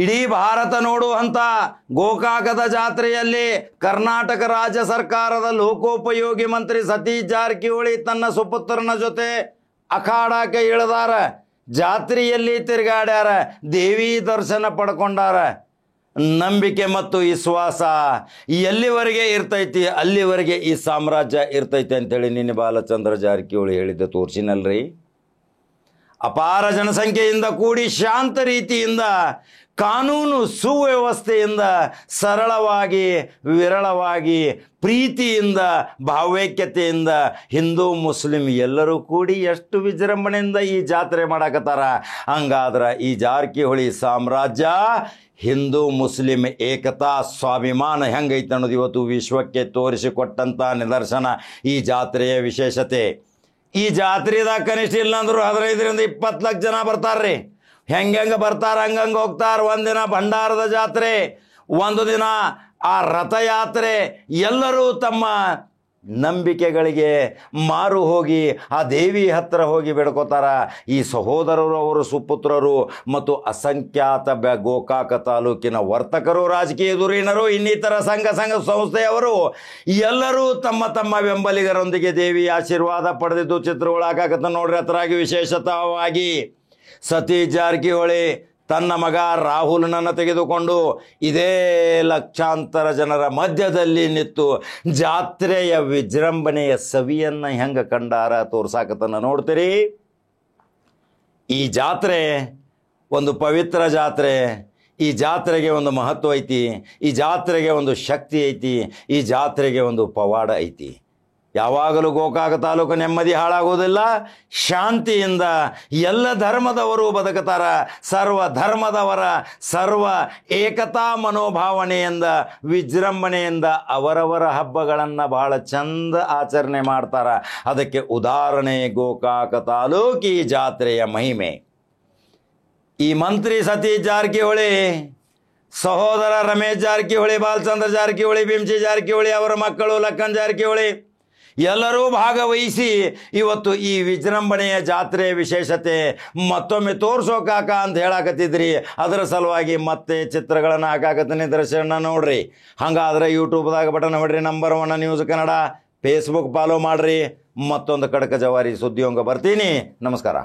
ಇಡೀ ಭಾರತ ನೋಡುವಂಥ ಗೋಕಾಕದ ಜಾತ್ರೆಯಲ್ಲಿ ಕರ್ನಾಟಕ ರಾಜ್ಯ ಸರ್ಕಾರದ ಲೋಕೋಪಯೋಗಿ ಮಂತ್ರಿ ಸತೀಶ್ ಜಾರಕಿಹೊಳಿ ತನ್ನ ಸುಪುತ್ರನ ಜೊತೆ ಅಖಾಡಕ್ಕೆ ಇಳಿದಾರ, ಜಾತ್ರೆಯಲ್ಲಿ ತಿರುಗಾಡ್ಯಾರ, ದೇವಿ ದರ್ಶನ ಪಡ್ಕೊಂಡಾರ. ನಂಬಿಕೆ ಮತ್ತು ವಿಶ್ವಾಸ ಎಲ್ಲಿವರೆಗೆ ಇರ್ತೈತಿ ಅಲ್ಲಿವರೆಗೆ ಈ ಸಾಮ್ರಾಜ್ಯ ಇರ್ತೈತಿ ಅಂತೇಳಿ ನಿನ್ನೆ ಬಾಲಚಂದ್ರ ಜಾರಕಿಹೊಳಿ ಹೇಳಿದ್ದೆ ತೋರಿಸಿನಲ್ರಿ. ಅಪಾರ ಜನಸಂಖ್ಯೆಯಿಂದ ಕೂಡಿ ಶಾಂತ ರೀತಿಯಿಂದ ಕಾನೂನು ಸುವ್ಯವಸ್ಥೆಯಿಂದ ಸರಳವಾಗಿ ವಿರಳವಾಗಿ ಪ್ರೀತಿಯಿಂದ ಭಾವೈಕ್ಯತೆಯಿಂದ ಹಿಂದೂ ಮುಸ್ಲಿಂ ಎಲ್ಲರೂ ಕೂಡಿ ಎಷ್ಟು ವಿಜೃಂಭಣೆಯಿಂದ ಈ ಜಾತ್ರೆ ಮಾಡಕತ್ತಾರ. ಹಂಗಾದ್ರೆ ಈ ಜಾರಕಿಹೊಳಿ ಸಾಮ್ರಾಜ್ಯ ಹಿಂದೂ ಮುಸ್ಲಿಂ ಏಕತಾ ಸ್ವಾಭಿಮಾನ ಹೆಂಗೈತೆ ಅನ್ನೋದು ಇವತ್ತು ವಿಶ್ವಕ್ಕೆ ತೋರಿಸಿಕೊಟ್ಟಂಥ ನಿದರ್ಶನ ಈ ಜಾತ್ರೆಯ ವಿಶೇಷತೆ. ಈ ಜಾತ್ರೆದಾಗ ಕನಿಷ್ಠ ಇಲ್ಲ ಅಂದ್ರು 15ರಿಂದ 20 ಲಕ್ಷ ಜನ ಬರ್ತಾರ್ರಿ. ಹೆಂಗೆ ಬರ್ತಾರೆ ಹಂಗಂಗೆ ಹೋಗ್ತಾರೆ. ಒಂದಿನ ಭಂಡಾರದ ಜಾತ್ರೆ, ಒಂದು ದಿನ ಆ ರಥಯಾತ್ರೆ. ಎಲ್ಲರೂ ತಮ್ಮ ನಂಬಿಕೆಗಳಿಗೆ ಮಾರು ಹೋಗಿ ಆ ದೇವಿ ಹತ್ತಿರ ಹೋಗಿ ಬೇಡ್ಕೋತಾರ. ಈ ಸಹೋದರರು, ಅವರು ಸುಪುತ್ರರು ಮತ್ತು ಅಸಂಖ್ಯಾತ ಗೋಕಾಕ ತಾಲೂಕಿನ ವರ್ತಕರು, ರಾಜಕೀಯ ಧುರೀಣರು, ಇನ್ನಿತರ ಸಂಘ ಸಂಸ್ಥೆಯವರು ಎಲ್ಲರೂ ತಮ್ಮ ತಮ್ಮ ಬೆಂಬಲಿಗರೊಂದಿಗೆ ದೇವಿ ಆಶೀರ್ವಾದ ಪಡೆದಿದ್ದು ಚಿತ್ರಗಳು ಹಾಕಾಕತ್ತ ನೋಡ್ರಿ. ಹತ್ತರಾಗಿ ವಿಶೇಷತವಾಗಿ ಸತೀಶ್ ಜಾರಕಿಹೊಳಿ ತನ್ನ ಮಗ ರಾಹುಲ್ನನ್ನು ತೆಗೆದುಕೊಂಡು ಇದೇ ಲಕ್ಷಾಂತರ ಜನರ ಮಧ್ಯದಲ್ಲಿ ನಿಂತು ಜಾತ್ರೆಯ ವಿಜೃಂಭಣೆಯ ಸವಿಯನ್ನು ಹೆಂಗೆ ಕಂಡಾರ ತೋರ್ಸಾಕತನ ನೋಡ್ತೀರಿ. ಈ ಜಾತ್ರೆ ಒಂದು ಪವಿತ್ರ ಜಾತ್ರೆ. ಈ ಜಾತ್ರೆಗೆ ಒಂದು ಮಹತ್ವ ಐತಿ, ಈ ಜಾತ್ರೆಗೆ ಒಂದು ಶಕ್ತಿ ಐತಿ, ಈ ಜಾತ್ರೆಗೆ ಒಂದು ಪವಾಡ ಐತಿ. ಯಾವಾಗಲೂ ಗೋಕಾಕ ತಾಲೂಕು ನೆಮ್ಮದಿ ಹಾಳಾಗೋದಿಲ್ಲ. ಶಾಂತಿಯಿಂದ ಎಲ್ಲ ಧರ್ಮದವರು ಬದುಕುತ್ತಾರ. ಸರ್ವ ಧರ್ಮದವರ ಸರ್ವ ಏಕತಾ ಮನೋಭಾವನೆಯಿಂದ ವಿಜೃಂಭಣೆಯಿಂದ ಅವರವರ ಹಬ್ಬಗಳನ್ನು ಬಹಳ ಚಂದ ಆಚರಣೆ ಮಾಡ್ತಾರ. ಅದಕ್ಕೆ ಉದಾಹರಣೆ ಗೋಕಾಕ ತಾಲೂಕು ಈ ಜಾತ್ರೆಯ ಮಹಿಮೆ. ಈ ಮಂತ್ರಿ ಸತೀಶ್ ಜಾರಕಿಹೊಳಿ, ಸಹೋದರ ರಮೇಶ್ ಜಾರಕಿಹೊಳಿ, ಬಾಲಚಂದ್ರ ಜಾರಕಿಹೊಳಿ, ಭೀಮಸಿ ಜಾರಕಿಹೊಳಿ, ಅವರ ಮಕ್ಕಳು ಲಕ್ಕನ್ ಜಾರಕಿಹೊಳಿ ಎಲ್ಲರೂ ಭಾಗವಹಿಸಿ ಇವತ್ತು ಈ ವಿಜೃಂಭಣೆಯ ಜಾತ್ರೆಯ ವಿಶೇಷತೆ ಮತ್ತೊಮ್ಮೆ ತೋರ್ಸೋಕಾಕ ಅಂತ ಹೇಳಾಕತ್ತಿದ್ರಿ. ಅದರ ಸಲುವಾಗಿ ಮತ್ತೆ ಚಿತ್ರಗಳನ್ನು ಹಾಕಾಕತ್ತೀನಿ, ದರ್ಶನ ನೋಡ್ರಿ. ಹಾಗಾದ್ರೆ ಯೂಟ್ಯೂಬ್ದಾಗ ಬಟನ್ ಹೊಡ್ರಿ, number 1 news Kannada. Facebook follow ಮಾಡ್ರಿ. ಮತ್ತೊಂದು ಕಡಕ ಜವಾರಿ ಸುದ್ದಿಯೊಂಗ ಬರ್ತೀನಿ. ನಮಸ್ಕಾರ.